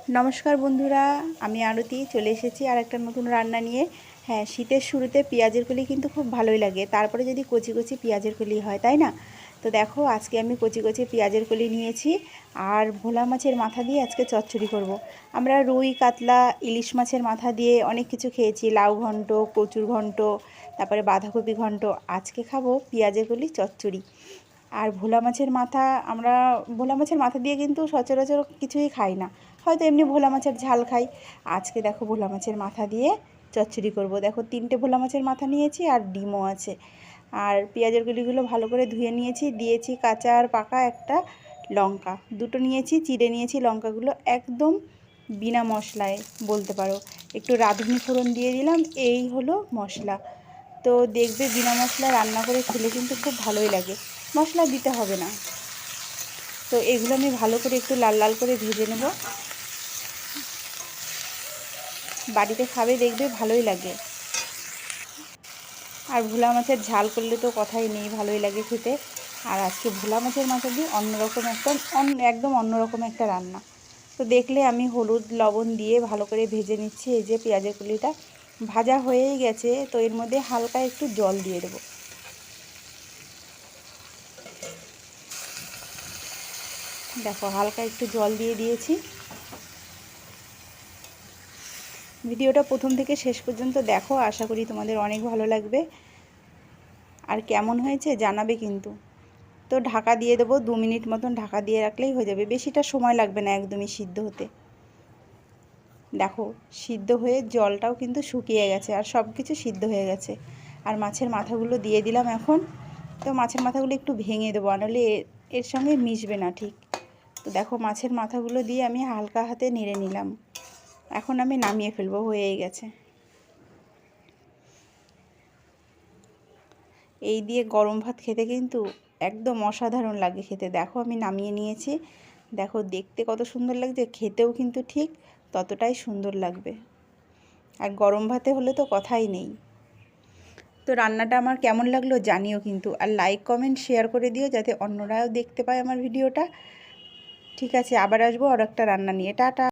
नमस्कार बंधुरा आमी आरती चले एसेছি আর একটা নতুন রান্না নিয়ে। হ্যাঁ, শীতের শুরুতে পেঁয়াজের কলি কিন্তু খুব ভালোই লাগে, তারপরে যদি কচি কচি পেঁয়াজের কলি হয়, তাই না? তো দেখো আজকে আমি কচি কচি পেঁয়াজের কলি নিয়েছি আর ভোলা মাছের মাথা দিয়ে আজকে চচ্চড়ি করব। আমরা রুই কাতলা ইলিশ মাছের মাথা দিয়ে অনেক কিছু খেয়েছি, লাউ ঘন্ট, কচুর ঘন্ট, তারপরে বাঁধাকপি ঘন্ট। আজকে খাবো পেঁয়াজের কলি চচ্চড়ি। আর ভোলা মাছের মাথা, আমরা ভোলা মাছের মাথা দিয়ে কিন্তু সচরাচর কিছুই খাই না, হয়তো এমনি ভোলা মাছের ঝাল খাই। আজকে দেখো ভোলা মাছের মাথা দিয়ে চচ্চড়ি করব। দেখো 3টে ভোলা মাছের মাথা নিয়েছি আর ডিমও আছে। আর পেঁয়াজের কলিগুলো ভালো করে ধুয়ে নিয়েছি, দিয়েছি কাঁচা আর পাকা একটা লঙ্কা দুটো নিয়েছি, চিড়ে নিয়েছি লঙ্কাগুলো, একদম বিনা মশলায় বলতে পারো। একটু রাঁধুনি ফোড়ন দিয়ে দিলাম, এই হলো মশলা। তো দেখবে বিনা মশলায় রান্না করে খেলে কিন্তু খুব ভালোই লাগে, মশলা দিতে হবে না। তো এগুলো আমি ভালো করে একটু লাল লাল করে ভেজে নেব। বাড়িতে খাবে দেখবে ভালোই লাগে। আর ভোলা মাছের ঝাল করলে তো কথাই নেই, ভালোই লাগে খেতে। আর আজকে ভোলা মাছের মাথা দিয়ে অন্যরকম একদম অন্যরকম একটা রান্না। তো দেখলে আমি হলুদ লবণ দিয়ে ভালো করে ভেজে নিচ্ছি। এই যে পেঁয়াজের কলিটা ভাজা হয়েই গেছে, তো এর মধ্যে হালকা একটু জল দিয়ে দেবো। দেখো হালকা একটু জল দিয়ে দিয়েছি। ভিডিওটা প্রথম থেকে শেষ পর্যন্ত দেখো, আশা করি তোমাদের অনেক ভালো লাগবে। আর কেমন হয়েছে জানাবে কিন্তু। তো ঢাকা দিয়ে দেবো, 2 মিনিট মতন ঢাকা দিয়ে রাখলেই হয়ে যাবে, বেশিটা সময় লাগবে না একদমই সিদ্ধ হতে। দেখো সিদ্ধ হয়ে জলটাও কিন্তু শুকিয়ে গেছে আর সব কিছু সিদ্ধ হয়ে গেছে। আর মাছের মাথাগুলো দিয়ে দিলাম এখন। তো মাছের মাথাগুলো একটু ভেঙে দেবো, নাহলে এর সঙ্গে মিশবে না ঠিক। তো দেখো মাছের মাথাগুলো দিয়ে আমি হালকা হাতে নেড়ে নিলাম। এখন আমি নামিয়ে ফেলবো, হয়েই গেছে। এই দিয়ে গরম ভাত খেতে কিন্তু একদম অসাধারণ লাগে খেতে। দেখো আমি নামিয়ে নিয়েছি, দেখো দেখতে কত সুন্দর লাগছে, খেতেও কিন্তু ঠিক ততটাই সুন্দর লাগবে। আর গরম ভাতে হলে তো কথাই নেই। তো রান্নাটা আমার কেমন লাগলো জানিও কিন্তু, আর লাইক কমেন্ট শেয়ার করে দিও যাতে অন্যরাও দেখতে পায় আমার ভিডিওটা। ঠিক আছে, আবার আসবো আর একটা রান্না নিয়ে। টাটা।